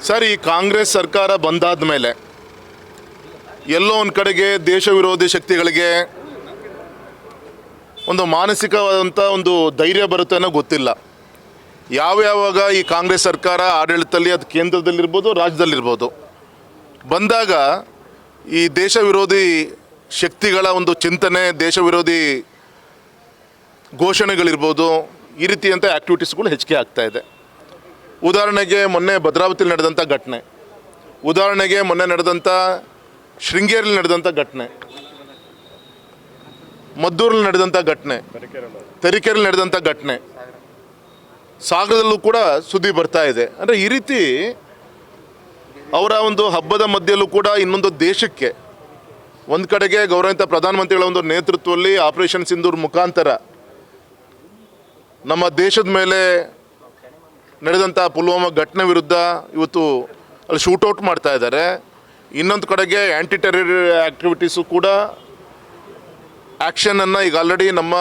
Sir, ಈ ಕಾಂಗ್ರೆಸ್ ಸರ್ಕಾರ ಬಂದಾದ ಮೇಲೆ ಎಲ್ಲೋ ಒಂದು ಕಡೆಗೆ ದೇಶ ವಿರೋಧಿ ಶಕ್ತಿಗಳಿಗೆ ಒಂದು ಮಾನಸಿಕವಾದಂಥ ಒಂದು ಧೈರ್ಯ ಬರುತ್ತೆ ಅನ್ನೋ ಗೊತ್ತಿಲ್ಲ. ಯಾವ್ಯಾವಾಗ ಈ ಕಾಂಗ್ರೆಸ್ ಸರ್ಕಾರ ಆಡಳಿತದಲ್ಲಿ, ಅದು ಕೇಂದ್ರದಲ್ಲಿರ್ಬೋದು, ರಾಜ್ಯದಲ್ಲಿರ್ಬೋದು, ಬಂದಾಗ ಈ ದೇಶ ವಿರೋಧಿ ಶಕ್ತಿಗಳ ಒಂದು ಚಿಂತನೆ, ದೇಶ ವಿರೋಧಿ ಘೋಷಣೆಗಳಿರ್ಬೋದು, ಈ ರೀತಿಯಂಥ ಆ್ಯಕ್ಟಿವಿಟೀಸ್ಗಳು ಹೆಚ್ಚಿಗೆ ಆಗ್ತಾ ಇದೆ. ಉದಾಹರಣೆಗೆ ಮೊನ್ನೆ ಭದ್ರಾವತಿಯಲ್ಲಿ ನಡೆದಂಥ ಘಟನೆ, ಉದಾಹರಣೆಗೆ ಮೊನ್ನೆ ನಡೆದಂಥ ಶೃಂಗೇರಿಯಲ್ಲಿ ನಡೆದಂಥ ಘಟನೆ, ಮದ್ದೂರಲ್ಲಿ ನಡೆದಂಥ ಘಟನೆ, ತರೀಕೆರೆಯಲ್ಲಿ ನಡೆದಂಥ ಘಟನೆ, ಸಾಗರದಲ್ಲೂ ಕೂಡ ಸುದ್ದಿ ಬರ್ತಾ ಇದೆ. ಅಂದರೆ ಈ ರೀತಿ ಅವರ ಒಂದು ಹಬ್ಬದ ಮಧ್ಯೆಯಲ್ಲೂ ಕೂಡ ಇನ್ನೊಂದು ದೇಶಕ್ಕೆ, ಒಂದು ಕಡೆಗೆ ಗೌರವಿತ ಪ್ರಧಾನಮಂತ್ರಿಗಳ ಒಂದು ನೇತೃತ್ವದಲ್ಲಿ ಆಪರೇಷನ್ ಸಿಂಧೂರ್ ಮುಖಾಂತರ ನಮ್ಮ ದೇಶದ ಮೇಲೆ ನಡೆದಂಥ ಪುಲ್ವಾಮಾ ಘಟನೆ ವಿರುದ್ಧ ಇವತ್ತು ಅಲ್ಲಿ ಶೂಟೌಟ್ ಮಾಡ್ತಾ ಇದ್ದಾರೆ. ಇನ್ನೊಂದು ಕಡೆಗೆ ಆ್ಯಂಟಿ ಟೆರರ್ ಆ್ಯಕ್ಟಿವಿಟೀಸು ಕೂಡ ಆ್ಯಕ್ಷನನ್ನು ಈಗ ಆಲ್ರೆಡಿ ನಮ್ಮ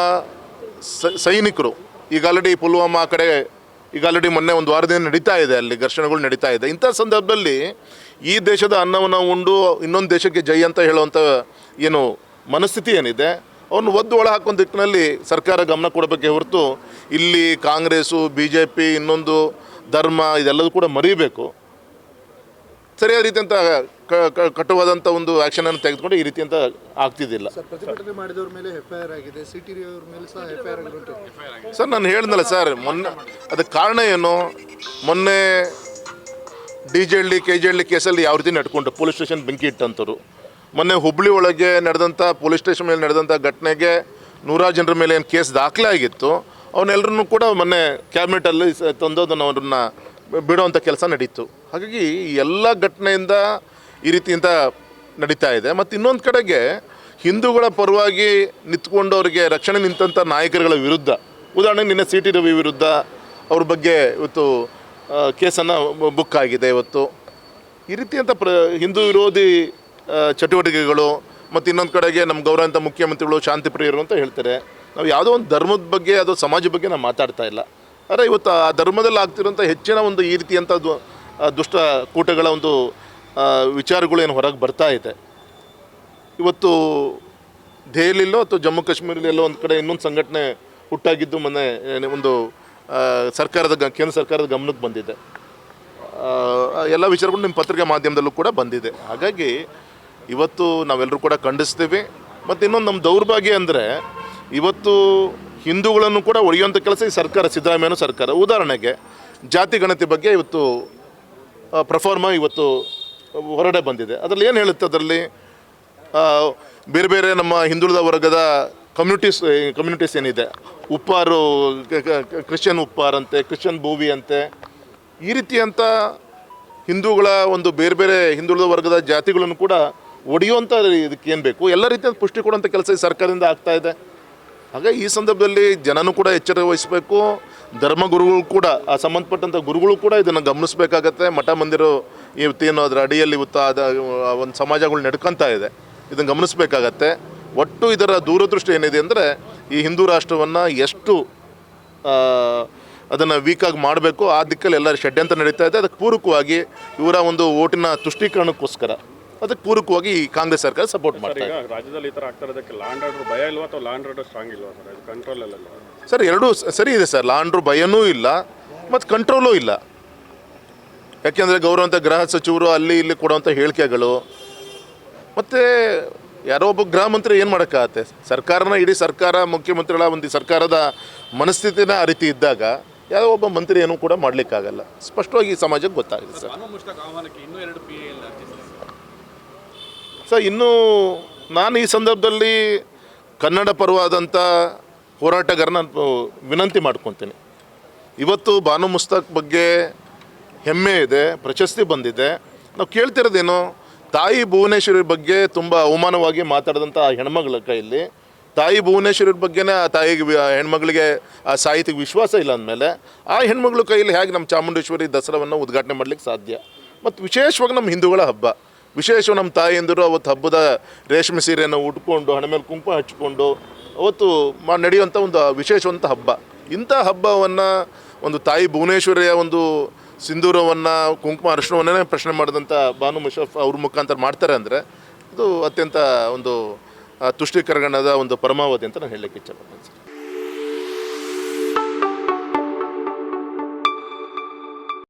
ಸೈನಿಕರು ಈಗ ಆಲ್ರೆಡಿ ಪುಲ್ವಾಮಾ ಕಡೆ ಈಗ ಆಲ್ರೆಡಿ ಮೊನ್ನೆ ಒಂದು ವಾರದಿಂದ ನಡೀತಾ ಇದೆ, ಅಲ್ಲಿ ಘರ್ಷಣೆಗಳು ನಡೀತಾ ಇದೆ. ಇಂಥ ಸಂದರ್ಭದಲ್ಲಿ ಈ ದೇಶದ ಅನ್ನವನ್ನು ಉಂಡು ಇನ್ನೊಂದು ದೇಶಕ್ಕೆ ಜೈ ಅಂತ ಹೇಳುವಂಥ ಏನು ಮನಸ್ಥಿತಿ ಏನಿದೆ, ಅವ್ರನ್ನ ಒದ್ದು ಒಳ ಹಾಕೋ ದಿಕ್ಕಿನಲ್ಲಿ ಸರ್ಕಾರ ಗಮನ ಕೊಡಬೇಕೆ ಹೊರತು ಇಲ್ಲಿ ಕಾಂಗ್ರೆಸ್ಸು, BJP, ಇನ್ನೊಂದು ಧರ್ಮ ಇದೆಲ್ಲದೂ ಕೂಡ ಮರೀಬೇಕು. ಸರಿಯಾದ ರೀತಿಯಂಥ ಕಟ್ಟುವಾದಂಥ ಒಂದು ಆ್ಯಕ್ಷನನ್ನು ತೆಗೆದುಕೊಂಡು ಈ ರೀತಿ ಅಂತ ಆಗ್ತಿದ್ದಿಲ್ಲ. ಪ್ರತಿಭಟನೆ ಮಾಡಿದವ್ರ ಮೇಲೆ FIR ಆಗಿದೆ, CTV ಅವ್ರ ಮೇಲೆ ಸಹ FIR ಆಗಿದೆ. ಸರ್, ನಾನು ಹೇಳಿದ್ನಲ್ಲ ಸರ್, ಮೊನ್ನೆ ಅದಕ್ಕೆ ಕಾರಣ ಏನು, ಮೊನ್ನೆ DJ KJ ಕೇಸಲ್ಲಿ ಯಾವ ರೀತಿ ನಡ್ಕೊಂಡು ಪೊಲೀಸ್ ಸ್ಟೇಷನ್ ಬೆಂಕಿ ಇಟ್ಟಂಥವ್ರು, ಮೊನ್ನೆ ಹುಬ್ಬಳ್ಳಿ ಒಳಗೆ ನಡೆದಂಥ ಪೊಲೀಸ್ ಸ್ಟೇಷನ್ ಮೇಲೆ ನಡೆದಂಥ ಘಟನೆಗೆ 100 ಜನರ ಮೇಲೆ ಏನು ಕೇಸ್ ದಾಖಲೆ ಆಗಿತ್ತು, ಅವನ್ನೆಲ್ಲರನ್ನೂ ಕೂಡ ಮೊನ್ನೆ ಕ್ಯಾಬಿನೆಟಲ್ಲಿ ತಂದು ಅವ್ರನ್ನ ಬಿಡುವಂಥ ಕೆಲಸ ನಡೀತು. ಹಾಗಾಗಿ ಎಲ್ಲ ಘಟನೆಯಿಂದ ಈ ರೀತಿಯಿಂದ ನಡೀತಾ ಇದೆ. ಮತ್ತು ಇನ್ನೊಂದು ಕಡೆಗೆ ಹಿಂದೂಗಳ ಪರವಾಗಿ ನಿಂತ್ಕೊಂಡವ್ರಿಗೆ ರಕ್ಷಣೆ ನಿಂತಂಥ ನಾಯಕರುಗಳ ವಿರುದ್ಧ, ಉದಾಹರಣೆಗೆ ನಿನ್ನೆ CT ರವಿ ವಿರುದ್ಧ ಅವ್ರ ಬಗ್ಗೆ ಇವತ್ತು ಕೇಸನ್ನು ಬುಕ್ ಆಗಿದೆ. ಇವತ್ತು ಈ ರೀತಿಯಂಥ ಹಿಂದೂ ವಿರೋಧಿ ಚಟುವಟಿಕೆಗಳು, ಮತ್ತು ಇನ್ನೊಂದು ಕಡೆಗೆ ನಮ್ಮ ಗೌರವಂತ ಮುಖ್ಯಮಂತ್ರಿಗಳು ಶಾಂತಿಪ್ರಿಯರು ಅಂತ ಹೇಳ್ತಾರೆ. ನಾವು ಯಾವುದೋ ಒಂದು ಧರ್ಮದ ಬಗ್ಗೆ, ಯಾವುದೋ ಸಮಾಜ ಬಗ್ಗೆ ನಾವು ಮಾತಾಡ್ತಾ ಇಲ್ಲ. ಆದರೆ ಇವತ್ತು ಆ ಧರ್ಮದಲ್ಲಿ ಆಗ್ತಿರೋಂಥ ಹೆಚ್ಚಿನ ಒಂದು ಈ ರೀತಿಯಂಥ ದುಷ್ಟ ಕೂಟಗಳ ಒಂದು ವಿಚಾರಗಳು ಏನು ಹೊರಗೆ ಬರ್ತಾ ಇದೆ. ಇವತ್ತು ದೆಹಲಿಯಲ್ಲೋ ಅಥವಾ ಜಮ್ಮು ಕಾಶ್ಮೀರದಲ್ಲೋ ಒಂದು ಕಡೆ ಇನ್ನೊಂದು ಸಂಘಟನೆ ಹುಟ್ಟಾಗಿದ್ದು ಮೊನ್ನೆ ಒಂದು ಕೇಂದ್ರ ಸರ್ಕಾರದ ಗಮನಕ್ಕೆ ಬಂದಿದೆ. ಎಲ್ಲ ವಿಚಾರಗಳು ನಿಮ್ಮ ಪತ್ರಿಕಾ ಮಾಧ್ಯಮದಲ್ಲೂ ಕೂಡ ಬಂದಿದೆ. ಹಾಗಾಗಿ ಇವತ್ತು ನಾವೆಲ್ಲರೂ ಕೂಡ ಖಂಡಿಸ್ತೀವಿ. ಮತ್ತು ಇನ್ನೊಂದು ನಮ್ಮ ದೌರ್ಭಾಗ್ಯ ಅಂದರೆ, ಇವತ್ತು ಹಿಂದೂಗಳನ್ನು ಕೂಡ ಒಡೆಯುವಂಥ ಕೆಲಸ ಈ ಸರ್ಕಾರ, ಸಿದ್ದರಾಮಯ್ಯನ ಸರ್ಕಾರ. ಉದಾಹರಣೆಗೆ ಜಾತಿ ಗಣತಿ ಬಗ್ಗೆ ಇವತ್ತು ಪ್ರಫಾರ್ಮ ಇವತ್ತು ಹೊರಗಡೆ ಬಂದಿದೆ. ಅದರಲ್ಲಿ ಏನು ಹೇಳುತ್ತೆ, ಅದರಲ್ಲಿ ಬೇರೆ ಬೇರೆ ನಮ್ಮ ಹಿಂದುಳಿದ ವರ್ಗದ ಕಮ್ಯುನಿಟೀಸ್ ಏನಿದೆ, ಉಪ್ಪಾರು, ಕ್ರಿಶ್ಚಿಯನ್ ಉಪ್ಪಾರ್ ಅಂತೆ, ಕ್ರಿಶ್ಚಿಯನ್ ಬೋವಿ ಅಂತೆ, ಈ ರೀತಿಯಂಥ ಹಿಂದೂಗಳ ಒಂದು ಬೇರೆ ಬೇರೆ ಹಿಂದುಳಿದ ವರ್ಗದ ಜಾತಿಗಳನ್ನು ಕೂಡ ಒಡೆಯುವಂಥ ಇದಕ್ಕೆ ಏನು ಬೇಕು, ಎಲ್ಲ ರೀತಿಯ ಪುಷ್ಟಿ ಕೊಡುವಂಥ ಕೆಲಸ ಈ ಸರ್ಕಾರದಿಂದ ಆಗ್ತಾ ಇದೆ. ಹಾಗಾಗಿ ಈ ಸಂದರ್ಭದಲ್ಲಿ ಜನನೂ ಕೂಡ ಎಚ್ಚರ ವಹಿಸಬೇಕು, ಧರ್ಮಗುರುಗಳು ಕೂಡ, ಆ ಸಂಬಂಧಪಟ್ಟಂಥ ಗುರುಗಳು ಕೂಡ ಇದನ್ನು ಗಮನಿಸಬೇಕಾಗತ್ತೆ. ಮಠ ಮಂದಿರ ಇವತ್ತೇನು ಅದರ ಅಡಿಯಲ್ಲಿ ಒಂದು ಸಮಾಜಗಳು ನಡ್ಕೊತಾ ಇದೆ, ಇದನ್ನು ಗಮನಿಸಬೇಕಾಗತ್ತೆ. ಒಟ್ಟು ಇದರ ದೂರದೃಷ್ಟಿ ಏನಿದೆ ಅಂದರೆ, ಈ ಹಿಂದೂ ರಾಷ್ಟ್ರವನ್ನು ಎಷ್ಟು ಅದನ್ನು ವೀಕಾಗಿ ಮಾಡಬೇಕು ಆ ದಿಕ್ಕಲ್ಲಿ ಎಲ್ಲ ಷಡ್ಯಂತ್ರ ನಡೀತಾ ಇದೆ. ಅದಕ್ಕೆ ಪೂರಕವಾಗಿ ಇವರ ಒಂದು ಓಟಿನ ತುಷ್ಟೀಕರಣಕ್ಕೋಸ್ಕರ ಅದಕ್ಕೆ ಪೂರಕವಾಗಿ ಈ ಕಾಂಗ್ರೆಸ್ ಸರ್ಕಾರ ಸಪೋರ್ಟ್ ಮಾಡ್ತಾ ಇದೆ. ರಾಜ್ಯದಲ್ಲಿ ಈ ಥರ ಆಗ್ತಾ ಇರೋದಕ್ಕೆ ಲಾ ಆ್ಯಂಡ್ ಆರ್ಡರ್ ಭಯ ಇಲ್ವಾ ಅಥವಾ ಲಾ ಆ್ಯಂಡ್ ಆರ್ಡರ್ ಸ್ಟ್ರಾಂಗ್ ಇಲ್ವಾ ಸರ್? ಇದು ಕಂಟ್ರೋಲ್ ಅಲ್ಲ ಸರ್, ಎರಡೂ ಸರಿ ಇದೆ ಸರ್. ಲಾ ಆ್ಯಂಡ್ ಆರ್ಡರ್ ಭಯನೂ ಇಲ್ಲ ಮತ್ತು ಕಂಟ್ರೋಲೂ ಇಲ್ಲ. ಯಾಕೆಂದರೆ ಗೌರವಂತ ಗೃಹ ಸಚಿವರು ಅಲ್ಲಿ ಇಲ್ಲಿ ಕೊಡುವಂಥ ಹೇಳಿಕೆಗಳು, ಮತ್ತು ಯಾರೋ ಒಬ್ಬ ಗೃಹ ಮಂತ್ರಿ ಏನು ಮಾಡೋಕ್ಕಾಗತ್ತೆ? ಸರ್ಕಾರನ, ಇಡೀ ಸರ್ಕಾರ, ಮುಖ್ಯಮಂತ್ರಿಗಳ ಒಂದು ಸರ್ಕಾರದ ಮನಸ್ಥಿತಿನ ಆ ರೀತಿ ಇದ್ದಾಗ ಯಾವುದೋ ಒಬ್ಬ ಮಂತ್ರಿ ಏನೂ ಕೂಡ ಮಾಡಲಿಕ್ಕಾಗಲ್ಲ. ಸ್ಪಷ್ಟವಾಗಿ ಸಮಾಜಕ್ಕೆ ಗೊತ್ತಾಗಿದೆ ಸರ್. ಸರ್, ಇನ್ನೂ ನಾನು ಈ ಸಂದರ್ಭದಲ್ಲಿ ಕನ್ನಡ ಪರವಾದಂಥ ಹೋರಾಟಗಾರನ ವಿನಂತಿ ಮಾಡ್ಕೊತೀನಿ. ಇವತ್ತು ಬಾನು ಮುಸ್ತಾಕ್ ಬಗ್ಗೆ ಹೆಮ್ಮೆ ಇದೆ, ಪ್ರಶಸ್ತಿ ಬಂದಿದೆ. ನಾವು ಕೇಳ್ತಿರೋದೇನು, ತಾಯಿ ಭುವನೇಶ್ವರಿ ಬಗ್ಗೆ ತುಂಬ ಅವಮಾನವಾಗಿ ಮಾತಾಡಿದಂಥ ಹೆಣ್ಮಗಳ ಕೈಯಲ್ಲಿ, ತಾಯಿ ಭುವನೇಶ್ವರಿ ಬಗ್ಗೆನೇ ಆ ತಾಯಿಗೆ, ಹೆಣ್ಮಗಳಿಗೆ ಆ ಸಾಹಿತ್ಯಕ್ಕೆ ವಿಶ್ವಾಸ ಇಲ್ಲ ಅಂದಮೇಲೆ ಆ ಹೆಣ್ಮಗಳ ಕೈಯಲ್ಲಿ ಹೇಗೆ ನಮ್ಮ ಚಾಮುಂಡೇಶ್ವರಿ ದಸರಾವನ್ನು ಉದ್ಘಾಟನೆ ಮಾಡಲಿಕ್ಕೆ ಸಾಧ್ಯ? ಮತ್ತು ವಿಶೇಷವಾಗಿ ನಮ್ಮ ಹಿಂದೂಗಳ ಹಬ್ಬ, ವಿಶೇಷವಾಗಿ ನಮ್ಮ ತಾಯಿಯಂದರು ಅವತ್ತು ಹಬ್ಬದ ರೇಷ್ಮೆ ಸೀರೆಯನ್ನು ಉಟ್ಕೊಂಡು, ಹಣೆ ಮೇಲೆ ಕುಂಕುಮ ಹಚ್ಕೊಂಡು ಅವತ್ತು ನಡೆಯುವಂಥ ಒಂದು ವಿಶೇಷವಂಥ ಹಬ್ಬ. ಇಂಥ ಹಬ್ಬವನ್ನು ಒಂದು ತಾಯಿ ಭುವನೇಶ್ವರಿಯ ಒಂದು ಸಿಂಧೂರವನ್ನು ಕುಂಕುಮ ಅರಿಶಿಣವನ್ನೇ ಪ್ರಶ್ನೆ ಮಾಡಿದಂಥ ಬಾನು ಮುಷಫ್ ಅವ್ರ ಮುಖಾಂತರ ಮಾಡ್ತಾರೆ ಅಂದರೆ ಇದು ಅತ್ಯಂತ ಒಂದು ತುಷ್ಟೀಕರಣದ ಒಂದು ಪರಮಾವಧಿ ಅಂತ ನಾನು ಹೇಳಲಿಕ್ಕೆ ಇಚ್ಛೆಪಡ್ತೇನೆ ಸರ್.